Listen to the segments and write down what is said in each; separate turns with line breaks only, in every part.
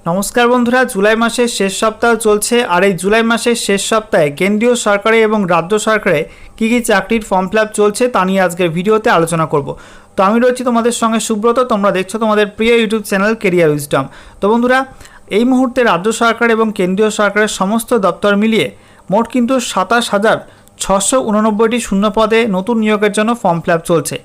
নমস্কার বন্ধুরা, জুলাই মাসের শেষ সপ্তাহ চলছে। আর এই জুলাই মাসের শেষ সপ্তাহে কেন্দ্রীয় সরকারে এবং রাজ্য সরকারে কী কী চাকরির ফর্ম ফিল আপ চলছে তা নিয়ে আজকের ভিডিওতে আলোচনা করব। তো আমি রয়েছি তোমাদের সঙ্গে সুব্রত, তোমরা দেখছো তোমাদের প্রিয় ইউটিউব চ্যানেল কেরিয়ার উইজডম। তো বন্ধুরা, এই মুহূর্তে রাজ্য সরকার এবং কেন্দ্রীয় সরকারের সমস্ত দপ্তর মিলিয়ে মোট কিন্তু 27,689টি শূন্য পদে নতুন নিয়োগের জন্য ফর্ম ফিল আপ চলছে,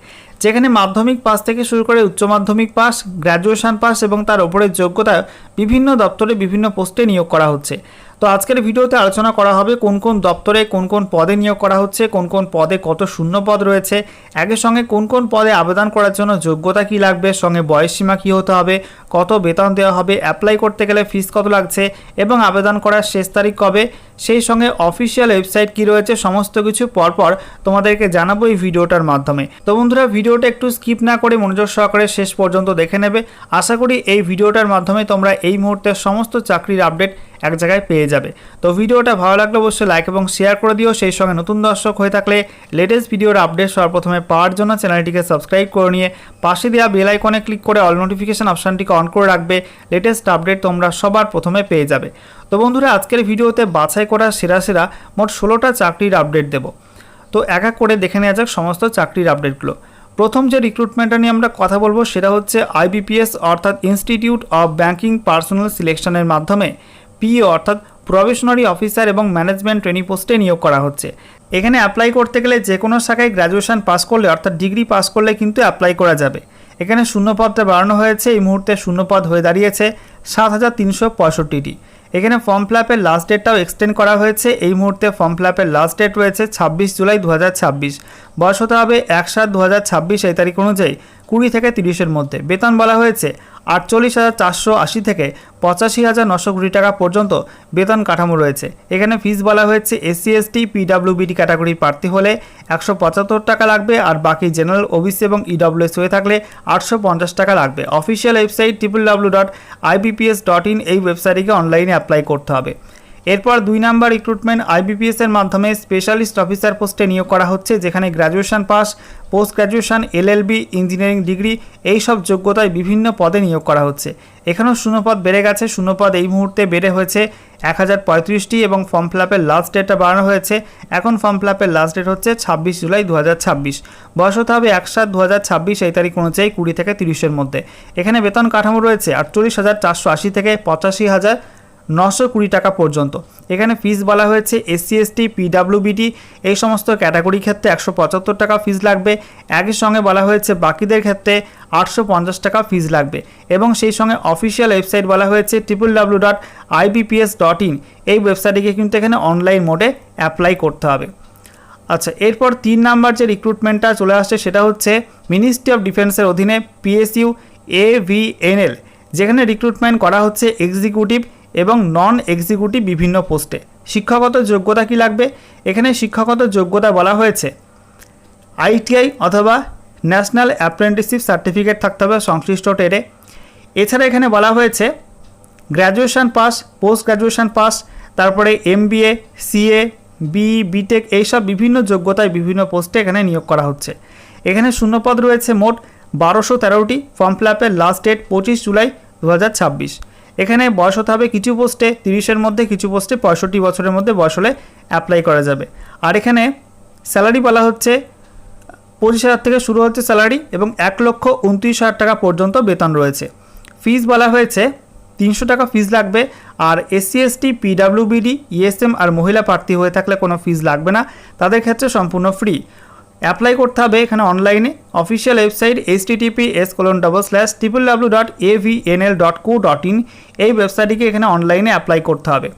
যেখানে মাধ্যমিক পাস থেকে শুরু করে উচ্চ মাধ্যমিক পাস, গ্র্যাজুয়েশন পাস এবং তার উপরের যোগ্যতা বিভিন্ন দপ্তরে বিভিন্ন পোস্টে নিয়োগ করা হচ্ছে। তো আজকের ভিডিওতে আলোচনা করা হবে কোন কোন দপ্তরে কোন কোন পদে নিয়োগ করা হচ্ছে, কোন কোন পদে কত শূন্য পদ রয়েছে, একই সঙ্গে কোন কোন পদে আবেদন করার জন্য যোগ্যতা কী লাগবে, সঙ্গে বয়সসীমা কী হতে হবে, কত বেতন দেওয়া হবে, অ্যাপ্লাই করতে গেলে ফিস কত লাগছে এবং আবেদন করার শেষ তারিখ কবে, সেই সঙ্গে অফিসিয়াল ওয়েবসাইট কী রয়েছে, সমস্ত কিছু পরপর তোমাদেরকে জানাবো এই ভিডিওটার মাধ্যমে। তো বন্ধুরা, ভিডিওটা একটু স্কিপ না করে মনোযোগ সহকারে শেষ পর্যন্ত দেখে নেবে। আশা করি এই ভিডিওটার মাধ্যমে তোমরা এই মুহূর্তে সমস্ত চাকরির আপডেট এক জায়গায় পেয়ে যাবে। তো ভিডিওটা ভালো লাগলে অবশ্যই লাইক এবং শেয়ার করে দিও। সেই সঙ্গে নতুন দর্শক হয়ে থাকলে লেটেস্ট ভিডিওর আপডেট সবার প্রথমে পাওয়ার জন্য চ্যানেলটিকে সাবস্ক্রাইব করে নিয়ে পাশে দেওয়া বেল আইকনে ক্লিক করে অল নোটিফিকেশন অপশানটিকে অন করে রাখবে। লেটেস্ট আপডেট তোমরা সবার প্রথমে পেয়ে যাবে। তো বন্ধুরা, আজকের ভিডিওতে বাছাই করা সেরা মোট 16টা চাকরির আপডেট দেব। তো এক এক করে দেখে নেওয়া যাক সমস্ত চাকরির আপডেটগুলো। প্রথম যে রিক্রুটমেন্টটা নিয়ে আমরা কথা বলবো সেটা হচ্ছে IBPS অর্থাৎ ইনস্টিটিউট অফ ব্যাংকিং পার্সোনাল সিলেকশনের মাধ্যমে PO অর্থাৎ প্রবেশনারি অফিসার এবং ম্যানেজমেন্ট ট্রেনি পোস্টে নিয়োগ করা হচ্ছে। এখানে অ্যাপ্লাই করতে গেলে যে কোনো শাখায় গ্র্যাজুয়েশন পাস করলে অর্থাৎ ডিগ্রি পাস করলে কিন্তু অ্যাপ্লাই করা যাবে। এখানে শূন্যপদটা বাড়ানো হয়েছে, এই মুহূর্তে শূন্যপদ হয়ে দাঁড়িয়েছে 7,365টি। এখানে ফর্ম ফিল আপের লাস্ট ডেটটাও এক্সটেন্ড করা হয়েছে। এই মুহূর্তে ফর্ম ফিল আপের লাস্ট ডেট রয়েছে 26 জুলাই 2026। বয়স হতে হবে 1/7/2026 এই তারিখ অনুযায়ী 20 থেকে 30-এর মধ্যে। বেতন বলা হয়েছে 48,480 থেকে 85,920 টাকা পর্যন্ত বেতন কাঠামো রয়েছে। এখানে ফিস বলা হয়েছে SC ST PWBD ক্যাটাগরির প্রার্থী হলে 175 টাকা লাগবে, আর বাকি জেনারেল OBC এবং EWS হয়ে থাকলে 850 টাকা লাগবে। অফিসিয়াল ওয়েবসাইট www.ibps.in এই ওয়েবসাইটে অনলাইনে অ্যাপ্লাই করতে হবে। এরপর 2 নাম্বার রিক্রুটমেন্ট IBPS এর মাধ্যমে স্পেশালিস্ট অফিসার পোস্টে নিয়োগ করা হচ্ছে, যেখানে graduation pass, post graduation, LLB, engineering degree এই সব যোগ্যতায় বিভিন্ন পদে নিয়োগ করা হচ্ছে। এখানেও শূন্যপদ বেড়ে গেছে, শূন্যপদ এই মুহূর্তে বেড়ে হয়েছে 1035টি এবং ফর্ম ফিল আপের লাস্ট ডেটটা বাড়ানো হয়েছে। এখন ফর্ম ফিল আপের লাস্ট ডেট হচ্ছে 26 জুলাই 2026। বয়স হতে হবে 1/7/2026 এই তারিখ অনুযায়ী 20 থেকে 30-এর মধ্যে। এখানে বেতন কাঠামো রয়েছে 48,480 থেকে 85,920 টাকা পর্যন্ত। এখানে ফিস বলা হয়েছে SC ST PWBD এই সমস্ত ক্যাটাগরি ক্ষেত্রে 175 টাকা ফিস লাগবে। একই সঙ্গে বলা হয়েছে বাকিদের ক্ষেত্রে 850 টাকা ফিস লাগবে। এবং সেই সঙ্গে অফিসিয়াল ওয়েবসাইট বলা হয়েছে www.ibps.in এই ওয়েবসাইটে কিন্তু এখানে অনলাইন মোডে অ্যাপ্লাই করতে হবে। আচ্ছা, এরপর 3 নাম্বার যে রিক্রুটমেন্টটা চলে আসছে সেটা হচ্ছে মিনিস্ট্রি অফ ডিফেন্সের অধীনে PSU AVNL, যেখানে রিক্রুটমেন্ট করা হচ্ছে এক্সিকিউটিভ এবং নন এক্সিকিউটিভ বিভিন্ন পোস্টে। শিক্ষাগত যোগ্যতা কি লাগবে? এখানে শিক্ষাগত যোগ্যতা বলা হয়েছে ITI অথবা ন্যাশনাল অ্যাপ্রেন্টিসশিপ সার্টিফিকেট থাকতে হবে সংশ্লিষ্ট ট্রেডে। এছাড়া এখানে বলা হয়েছে graduation pass, post graduation pass, তারপরে MBA, CA, BE, BTech এইসব বিভিন্ন যোগ্যতায় বিভিন্ন পোস্টে এখানে নিয়োগ করা হচ্ছে। এখানে শূন্যপদ রয়েছে মোট 1213টি। ফর্ম ফিল আপের লাস্ট ডেট 25 জুলাই 2026। এখানে বয়স হতে হবে কিছু পোস্টে 30-এর মধ্যে, কিছু পোস্টে 65 বছরের মধ্যে বয়স হলে অ্যাপ্লাই করা যাবে। আর এখানে স্যালারি বলা হচ্ছে 25,000 থেকে শুরু হচ্ছে স্যালারি এবং 1,29,000 টাকা পর্যন্ত বেতন রয়েছে। ফিস বলা হয়েছে 300 টাকা ফিস লাগবে। আর SC ST PWBD ESM আর মহিলা প্রার্থী হয়ে থাকলে কোনো ফিস লাগবে না, তাদের ক্ষেত্রে সম্পূর্ণ ফ্রি। অ্যাপ্লাই করতে হবে এখানে অনলাইনে। অফিসিয়াল ওয়েবসাইট https://www.avnl.co.in এই ওয়েবসাইটটিকে এখানে অনলাইনে অ্যাপ্লাই করতে হবে।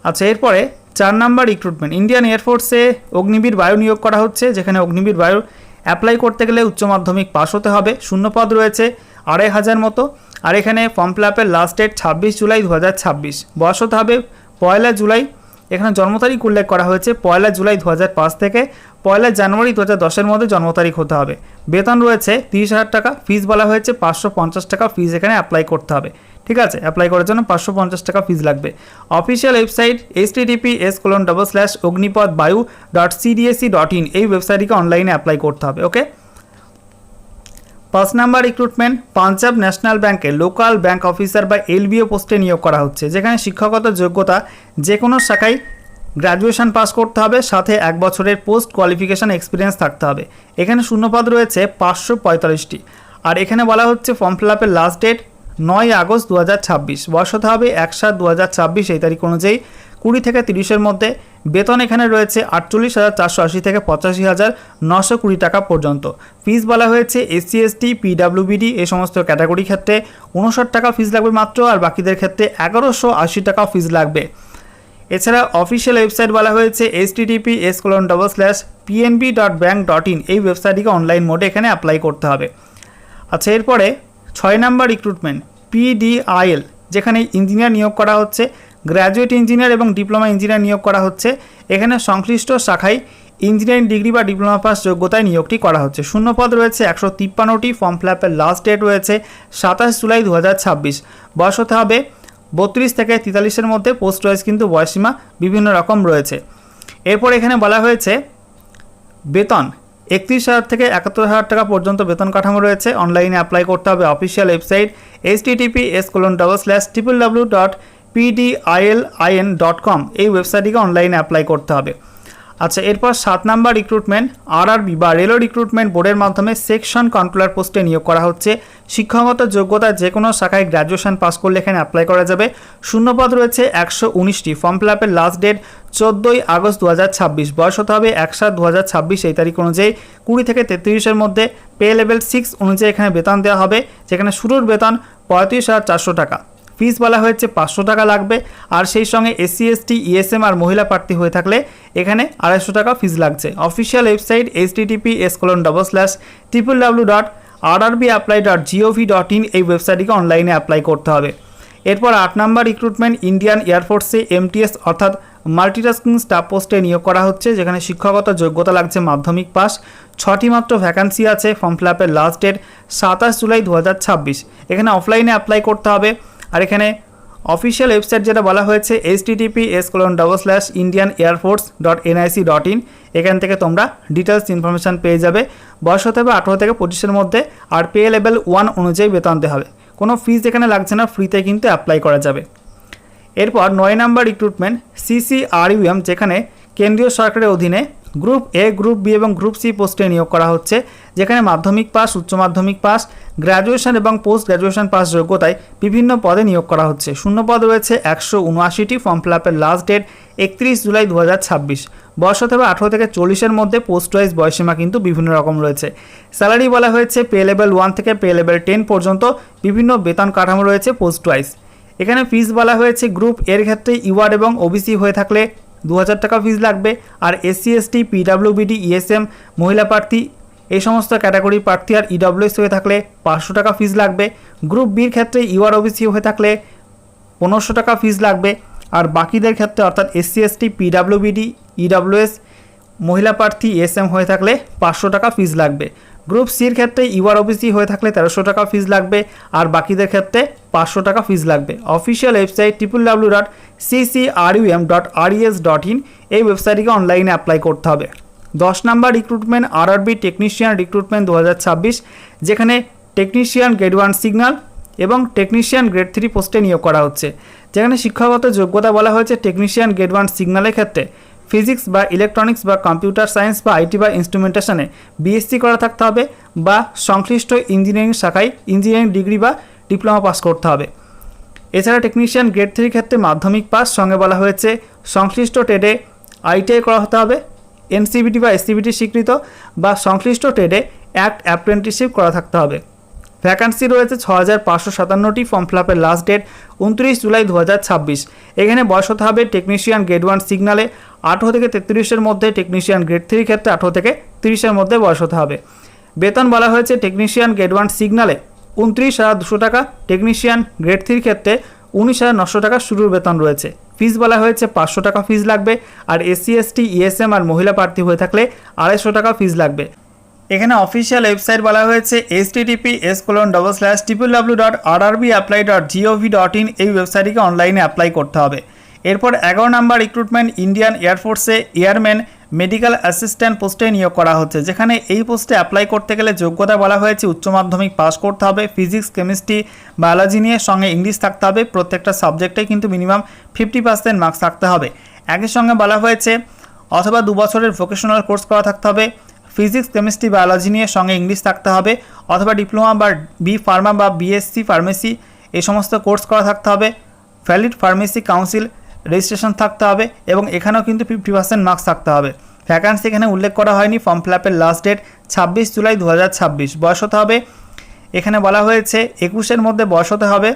আচ্ছা, এরপরে 4 নাম্বার রিক্রুটমেন্ট ইন্ডিয়ান এয়ারফোর্সে অগ্নিবীর বায়ু নিয়োগ করা হচ্ছে, যেখানে অগ্নিবীর বায়ু অ্যাপ্লাই করতে গেলে উচ্চ মাধ্যমিক পাস হতে হবে। শূন্যপদ রয়েছে 2,500 মতো। আর এখানে ফর্ম ফিল আপের লাস্ট ডেট 26 জুলাই 2026। বয়স হতে হবে 1 জুলাই। এখানে জন্ম তারিখ উল্লেখ করা হয়েছে 1 জুলাই 2005 থেকে 1 জানুয়ারি 2010-এর মধ্যে জন্ম তারিখ হতে হবে। বেতন রয়েছে 30,000 টাকা। ফিস বলা হয়েছে 550 টাকা ফিস এখানে অ্যাপ্লাই করতে হবে। ঠিক আছে, অ্যাপ্লাই করার জন্য 550 টাকা ফিস লাগবে। অফিসিয়াল ওয়েবসাইট https://ognipodbayu.cdsc.in এই ওয়েবসাইটটিকে অনলাইনে অ্যাপ্লাই করতে হবে। ওকে, 5 নাম্বার রিক্রুটমেন্ট পাঞ্জাব ন্যাশনাল ব্যাংকে লোকাল ব্যাংক অফিসার বা এলবিও পোস্টে নিয়োগ করা হচ্ছে, যেখানে শিক্ষাগত যোগ্যতা যে কোনো শাখায় গ্র্যাজুয়েশন পাস করতে হবে, সাথে 1 বছরের পোস্ট কোয়ালিফিকেশান এক্সপিরিয়েন্স থাকতে হবে। এখানে শূন্যপদ রয়েছে 545টি। আর এখানে বলা হচ্ছে ফর্ম ফিল আপের লাস্ট ডেট 9 আগস্ট 2026, বয়স হতে হবে 1/7/2026 এই তারিখ অনুযায়ী 20 থেকে 30-এর মধ্যে। বেতন এখানে রয়েছে 48,480 থেকে 85,920 টাকা পর্যন্ত। ফিস বলা হয়েছে SC ST PWBD এই সমস্ত ক্যাটাগরি ক্ষেত্রে 59 টাকা ফিস লাগবে মাত্র, আর বাকিদের ক্ষেত্রে 1180 টাকা ফিস লাগবে। এছাড়া অফিসিয়াল ওয়েবসাইট বলা হয়েছে https://pnb.bank.in এই ওয়েবসাইটটিকে অনলাইন মোডে এখানে অ্যাপ্লাই করতে হবে। আচ্ছা, এরপরে 6 নাম্বার রিক্রুটমেন্ট PDIL, যেখানে ইঞ্জিনিয়ার নিয়োগ করা হচ্ছে, গ্র্যাজুয়েট ইঞ্জিনিয়ার এবং ডিপ্লোমা ইঞ্জিনিয়ার নিয়োগ করা হচ্ছে। এখানে সংশ্লিষ্ট শাখায় ইঞ্জিনিয়ারিং ডিগ্রি বা ডিপ্লোমা পাস যোগ্যতায় নিয়োগটি করা হচ্ছে। শূন্যপদ রয়েছে 153টি। ফর্ম ফিল আপের লাস্ট ডেট রয়েছে 27 জুলাই 2026, বয়স হতে হবে 32 থেকে 43-এর মধ্যে। পোস্ট ওয়াইজ কিন্তু বয়সীমা বিভিন্ন রকম রয়েছে। এরপর এখানে বলা হয়েছে বেতন 31,000 থেকে 71,000 টাকা পর্যন্ত বেতন কাঠামো রয়েছে। অনলাইনে অ্যাপ্লাই করতে হবে অফিসিয়াল ওয়েবসাইট https://pdilin.com এই ওয়েবসাইটটিকে অনলাইনে অ্যাপ্লাই করতে হবে। আচ্ছা, এরপর 7 নাম্বার রিক্রুটমেন্ট RRB বা রেলওয়ে রিক্রুটমেন্ট বোর্ডের মাধ্যমে সেকশন কন্ট্রোলার পোস্টে নিয়োগ করা হচ্ছে। শিক্ষাগত যোগ্যতা যে কোনো শাখায় গ্র্যাজুয়েশন পাস করলে এখানে অ্যাপ্লাই করা যাবে। শূন্যপদ রয়েছে 119টি। ফর্ম ফিল আপের লাস্ট ডেট 14 আগস্ট 2026, বয়স হতে হবে 1/7/2026 এই তারিখ অনুযায়ী 20 থেকে 33-এর মধ্যে। পে লেভেল 6 অনুযায়ী এখানে বেতন দেওয়া হবে, যেখানে শুরুর বেতন 35,400 টাকা। ফিস বলা হয়েছে 500 টাকা লাগবে, আর সেই সঙ্গে SC ST ESM আর মহিলা প্রার্থী হয়ে থাকলে এখানে 250 টাকা ফিস লাগছে। অফিসিয়াল ওয়েবসাইট https://www.rrbapply.gov.in এই ওয়েবসাইটটিকে অনলাইনে অ্যাপ্লাই করতে হবে। এরপর 8 নাম্বার রিক্রুটমেন্ট ইন্ডিয়ান এয়ারফোর্সে MTS অর্থাৎ মাল্টিটাস্কিং স্টাফ পোস্টে নিয়োগ করা হচ্ছে, যেখানে শিক্ষাগত যোগ্যতা লাগছে মাধ্যমিক পাস। 6টি মাত্র ভ্যাকান্সি আছে। ফর্ম ফিল আপের লাস্ট ডেট 27 জুলাই 2026। এখানে অফলাইনে অ্যাপ্লাই করতে হবে। আর এখানে অফিসিয়াল ওয়েবসাইট যেটা বলা হয়েছে https://indianairforce.nic.in এখান থেকে তোমরা ডিটেলস ইনফরমেশান পেয়ে যাবে। বয়স হতে হবে 18 থেকে 25-এর মধ্যে, আর পে লেভেল 1 অনুযায়ী বেতন দেওয়া হবে। কোনো ফিস এখানে লাগছে না, ফ্রিতে কিন্তু অ্যাপ্লাই করা যাবে। এরপর 9 নাম্বার রিক্রুটমেন্ট CCRUM, যেখানে কেন্দ্রীয় সরকারের অধীনে গ্রুপ A, গ্রুপ B এবং গ্রুপ C পোস্টে নিয়োগ করা হচ্ছে, যেখানে মাধ্যমিক পাস, উচ্চ মাধ্যমিক পাস, গ্র্যাজুয়েশন এবং পোস্ট গ্র্যাজুয়েশন পাস যোগ্যতায় বিভিন্ন পদে নিয়োগ করা হচ্ছে। শূন্যপদ রয়েছে 179টি। ফর্ম ফিল আপের লাস্ট ডেট 31 জুলাই 2026, বয়স হতে হবে 18 থেকে 40-এর মধ্যে। পোস্ট ওয়াইজ বয়সীমা কিন্তু বিভিন্ন রকম রয়েছে। স্যালারি বলা হয়েছে পে লেভেল 1 থেকে পে লেভেল 10 পর্যন্ত বিভিন্ন বেতন কাঠামো রয়েছে পোস্ট ওয়াইজ। এখানে ফিস বলা হয়েছে গ্রুপ এর ক্ষেত্রে ইউআর এবং ওবিসি হয়ে থাকলে 2000 টাকা ফিস লাগবে, আর SC ST PWBD ESM মহিলা প্রার্থী এই সমস্ত ক্যাটাগরির প্রার্থী আর EWS হয়ে থাকলে 500 টাকা ফিস লাগবে। গ্রুপ বির ক্ষেত্রে ইউআর ওবিসি হয়ে থাকলে 1500 টাকা ফিস লাগবে, আর বাকিদের ক্ষেত্রে অর্থাৎ SC ST PWBD EWS মহিলা প্রার্থী ESM হয়ে থাকলে 500 টাকা ফিস লাগবে। গ্রুপ সির ক্ষেত্রে ইউআর ওবিসি হয়ে থাকলে 1300 টাকা ফিস লাগবে, আর বাকিদের ক্ষেত্রে 500 টাকা ফিস লাগবে। অফিসিয়াল ওয়েবসাইট www.ccrum.res.in এই ওয়েবসাইটটিকে অনলাইনে অ্যাপ্লাই করতে হবে। 10 number recruitment RRB technician recruitment 2026, যেখানে টেকনিশিয়ান গ্রেড 1 সিগন্যাল এবং টেকনিশিয়ান গ্রেড 3 পোস্টে নিয়োগ করা হচ্ছে, যেখানে শিক্ষাগত যোগ্যতা বলা হয়েছে টেকনিশিয়ান গ্রেড 1 সিগন্যালের ক্ষেত্রে ফিজিক্স বা ইলেকট্রনিক্স বা কম্পিউটার সায়েন্স বা আইটি বা ইনস্ট্রুমেন্টেশনে BSc করা থাকতে হবে, বা সংশ্লিষ্ট ইঞ্জিনিয়ারিং শাখায় ইঞ্জিনিয়ারিং ডিগ্রি বা ডিপ্লোমা পাস করতে হবে। এছাড়া টেকনিশিয়ান গ্রেড 3 ক্ষেত্রে মাধ্যমিক পাস, সঙ্গে বলা হয়েছে সংশ্লিষ্ট ট্রেডে ITI করা হতে হবে, NCVT বা SCVT স্বীকৃত, বা সংশ্লিষ্ট ট্রেডে অ্যাপ্রেন্টিসশিপ করা থাকতে হবে। ভ্যাকান্সি রয়েছে 6557টি। ফর্ম ফিল আপের লাস্ট ডেট 29 জুলাই 2026। এখানে বয়স হতে হবে টেকনিশিয়ান গ্রেড 1 সিগন্যালে 18 থেকে 33-এর মধ্যে, টেকনিশিয়ান গ্রেড 3 ক্ষেত্রে 18 থেকে 30-এর মধ্যে বয়স হতে হবে। বেতন বলা হয়েছে টেকনিশিয়ান গ্রেড 1 সিগন্যালে 29,200 টাকা, টেকনিশিয়ান গ্রেড 3 ক্ষেত্রে 19,900 টাকা শুরুর বেতন রয়েছে। ফিস বলা হয়েছে 500 টাকা ফিস লাগবে, আর SC ST ESM আর মহিলা প্রার্থী হয়ে থাকলে 250 টাকা ফিস লাগবে। এখানে অফিসিয়াল ওয়েবসাইট বলা হয়েছে https://www.rrbapply.gov.in এই ওয়েবসাইটটিকে অনলাইনে অ্যাপ্লাই করতে হবে। এরপর 11 নাম্বার রিক্রুটমেন্ট ইন্ডিয়ান এয়ারফোর্সে এয়ারম্যান মেডিকেল অ্যাসিস্ট্যান্ট পোস্টে নিয়োগ করা হচ্ছে, যেখানে এই পোস্টে অ্যাপ্লাই করতে গেলে যোগ্যতা বলা হয়েছে উচ্চ মাধ্যমিক পাস করতে হবে, ফিজিক্স, কেমিস্ট্রি, বায়োলজি নিয়ে, সঙ্গে ইংলিশ থাকতে হবে, প্রত্যেকটা সাবজেক্টে কিন্তু মিনিমাম 50% মার্কস থাকতে হবে। একই সঙ্গে বলা হয়েছে অথবা 2 বছরের ভোকেশনাল কোর্স করা থাকতে হবে, ফিজিক্স, কেমিস্ট্রি, বায়োলজি নিয়ে, সঙ্গে ইংলিশ থাকতে হবে, অথবা ডিপ্লোমা বা বি ফার্মা বা বিএসসি ফার্মেসি এই সমস্ত কোর্স করা থাকতে হবে, ভ্যালিড ফার্মেসি কাউন্সিল রেজিস্ট্রেশন থাকতে হবে এবং এখানেও কিন্তু 50% মার্কস থাকতে হবে। ভ্যাকান্সি এখানে উল্লেখ করা হয়নি। ফর্ম ফিল আপের লাস্ট ডেট 26 জুলাই 2026। বয়স হতে হবে, এখানে বলা হয়েছে 21-এর মধ্যে বয়স হতে হবে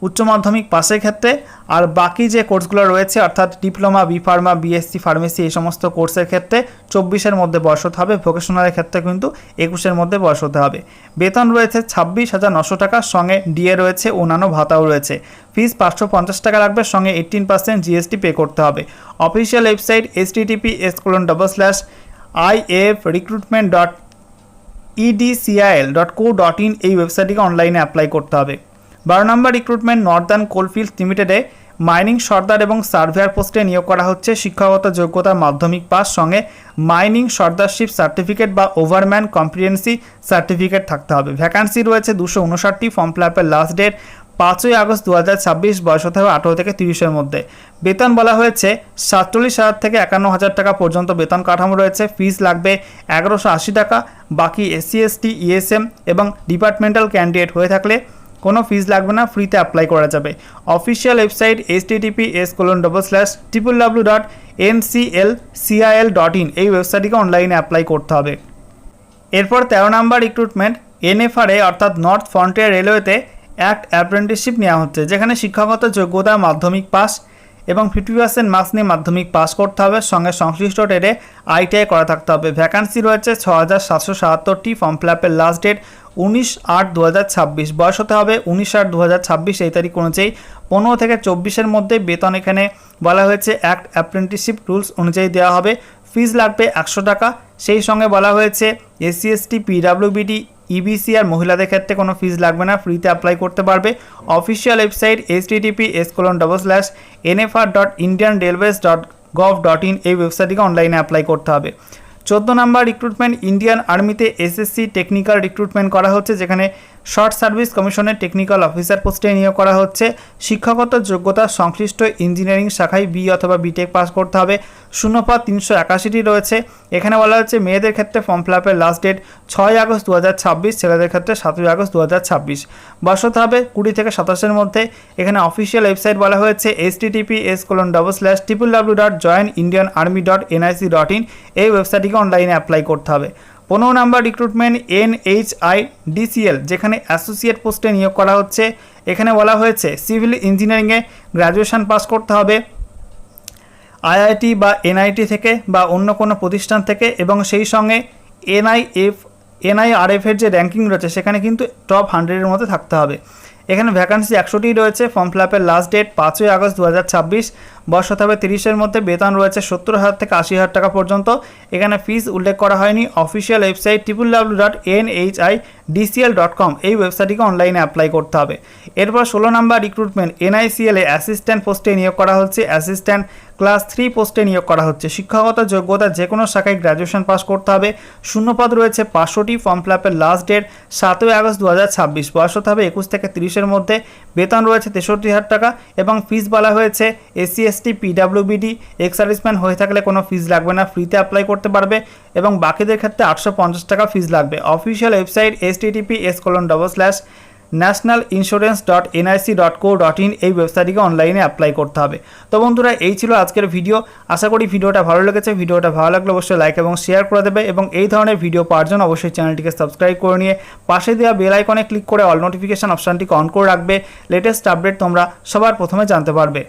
উচ্চ মাধ্যমিক পাসের ক্ষেত্রে। আর বাকি যে কোর্সগুলো রয়েছে অর্থাৎ diploma, B pharma, BSc pharmacy এই সমস্ত কোর্সের ক্ষেত্রে 24-এর মধ্যে বয়স হতে হবে। ভোকেশনালের ক্ষেত্রে কিন্তু 21-এর মধ্যে বয়স হতে হবে। বেতন রয়েছে 26,900 টাকা, সঙ্গে ডিএ রয়েছে, অন্যান্য ভাতাও রয়েছে। ফিস 550 টাকা লাগবে, সঙ্গে 18% জিএসটি পে করতে হবে। অফিসিয়াল ওয়েবসাইট https://ifrecruitment.edcil.co.in এই ওয়েবসাইটটিকে অনলাইনে অ্যাপ্লাই করতে হবে। 12 নম্বর রিক্রুটমেন্ট নর্দার্ন কোলফিল্ডস লিমিটেডে মাইনিং সর্দার এবং সার্ভেয়ার পোস্টে নিয়োগ করা হচ্ছে। শিক্ষাগত যোগ্যতা মাধ্যমিক পাস, সঙ্গে মাইনিং সর্দারশিপ সার্টিফিকেট বা ওভারম্যান কম্পিটেন্সি সার্টিফিকেট থাকতে হবে। ভ্যাকান্সি রয়েছে 259টি। ফর্ম ফিল আপের লাস্ট ডেট 5 আগস্ট 2026। বয়স হতে হবে 18 থেকে 30-এর মধ্যে। বেতন বলা হয়েছে 47,000 থেকে 51,000 টাকা পর্যন্ত বেতন কাঠামো রয়েছে। ফিস লাগবে 1180 টাকা। বাকি এসসি, এসটি, ইএসএম এবং ডিপার্টমেন্টাল ক্যান্ডিডেট হয়ে থাকলে কোনো ফিস লাগবে না, ফ্রিতে অ্যাপ্লাই করা যাবে। অফিসিয়াল ওয়েবসাইট https://www.nclcil.in এই ওয়েবসাইটটিকে অনলাইনে অ্যাপ্লাই করতে হবে। এরপর 13 নম্বর রিক্রুটমেন্ট এনএফআরএ অর্থাৎ নর্থ ফ্রন্টিয়ার রেলওয়েতে অ্যাক্ট অ্যাপ্রেন্টিসশিপ নেওয়া হচ্ছে, যেখানে শিক্ষাগত যোগ্যতা মাধ্যমিক পাস এবং 50% মার্কস নিয়ে মাধ্যমিক পাস করতে হবে, সঙ্গে সংশ্লিষ্ট ট্রেডে আইটিআই করা থাকতে হবে। ভ্যাকান্সি রয়েছে 6,777টি। ফর্ম ফিল আপের লাস্ট ডেট 19/8/2026। বয়স হতে হবে 19/8/2026 এই তারিখ অনুযায়ী 15 থেকে 24-এর মধ্যে। বেতন এখানে বলা হয়েছে অ্যাক্ট অ্যাপ্রেন্টিসশিপ রুলস অনুযায়ী দেওয়া হবে। ফিস লাগবে 100 টাকা। সেই সঙ্গে বলা হয়েছে এসসি, এসটি, পিডাব্লিউবিডি, ইবিসি আর মহিলাদের ক্ষেত্রে কোনো ফিস লাগবে না, ফ্রিতে অ্যাপ্লাই করতে পারবে। অফিসিয়াল ওয়েবসাইট https://nfr.indianrailways.gov.in এই ওয়েবসাইটটিকে অনলাইনে অ্যাপ্লাই করতে হবে। 14 নম্বর রিক্রুটমেন্ট ইন্ডিয়ান আর্মিতে এসএসসি টেকনিক্যাল রিক্রুটমেন্ট করা হচ্ছে, যেখানে শর্ট সার্ভিস কমিশনের টেকনিক্যাল অফিসার পোস্টে নিয়োগ করা হচ্ছে। শিক্ষাগত যোগ্যতা সংশ্লিষ্ট ইঞ্জিনিয়ারিং শাখায় বি অথবা বিটেক পাস করতে হবে। শূন্যপদ 381টি রয়েছে। এখানে বলা হচ্ছে মেয়েদের ক্ষেত্রে ফর্ম ফিল আপের লাস্ট ডেট 6 আগস্ট 2026, ছেলেদের ক্ষেত্রে 7 আগস্ট 2026। বয়স হতে হবে 20 থেকে 27-এর মধ্যে। এখানে অফিসিয়াল ওয়েবসাইট বলা হয়েছে https://www.joinindianarmy.nic.in এই ওয়েবসাইটটিকে অনলাইনে অ্যাপ্লাই করতে হবে। 15 নম্বর রিক্রুটমেন্ট NHIDCL, যেখানে অ্যাসোসিয়েট পোস্টে নিয়োগ করা হচ্ছে। এখানে বলা হয়েছে সিভিল ইঞ্জিনিয়ারিংয়ে গ্র্যাজুয়েশন পাস করতে হবে আইআইটি বা এনআইটি থেকে বা অন্য কোনো প্রতিষ্ঠান থেকে, এবং সেই সঙ্গে এনআইআরএফের যে র্যাঙ্কিং রয়েছে সেখানে কিন্তু টপ 100-এর মধ্যে থাকতে হবে। এখানে ভ্যাকান্সি 100টি রয়েছে। ফর্ম ফিল আপের লাস্ট ডেট 5 আগস্ট 2026। বয়স হতে হবে 30-এর মধ্যে। বেতন রয়েছে 70,000 থেকে 80,000 টাকা পর্যন্ত। এখানে ফিস উল্লেখ করা হয়নি। অফিসিয়াল ওয়েবসাইট www.nhidcl.com এই ওয়েবসাইটটিকে অনলাইনে অ্যাপ্লাই করতে হবে। এরপর 16 নম্বর রিক্রুটমেন্ট এনআইসিএল এ অ্যাসিস্ট্যান্ট পোস্টে নিয়োগ করা হচ্ছে। অ্যাসিস্ট্যান্ট ক্লাস 3 পোস্টে নিয়োগ করা হচ্ছে। শিক্ষাগত যোগ্যতা যে কোনো শাখায় গ্র্যাজুয়েশন পাস করতে হবে। শূন্যপদ রয়েছে 500টি। ফর্ম ফিল আপের লাস্ট ডেট 7 আগস্ট 2026। বয়স হতে হবে 21 থেকে 30-এর মধ্যে। বেতন রয়েছে 63,000 টাকা এবং ফিস বলা হয়েছে এসসি, এসটি, পিডাব্লিউবিডি, এক্স সার্ভিসম্যান হয়ে থাকলে কোনো ফিস লাগবে না, ফ্রিতে অ্যাপ্লাই করতে পারবে এবং বাকিদের ক্ষেত্রে 850 টাকা ফিস লাগবে। অফিসিয়াল ওয়েবসাইট https://nationalinsurance.nic.co.in এই ওয়েবসাইটটিকে অনলাইনে অ্যাপ্লাই করতে হবে। তো বন্ধুরা, এই ছিল আজকের ভিডিও। আশা করি ভিডিওটা ভালো লেগেছে। ভিডিওটা ভালো লাগলে অবশ্যই লাইক এবং শেয়ার করে দেবে এবং এই ধরনের ভিডিও পাওয়ার জন্য অবশ্যই চ্যানেলটিকে সাবস্ক্রাইব করে নিয়ে পাশে দেওয়া বেল আইকনে ক্লিক করে অল নোটিফিকেশন অপশানটিকে অন করে রাখবে। লেটেস্ট আপডেট তোমরা সবার প্রথমে জানতে পারবে।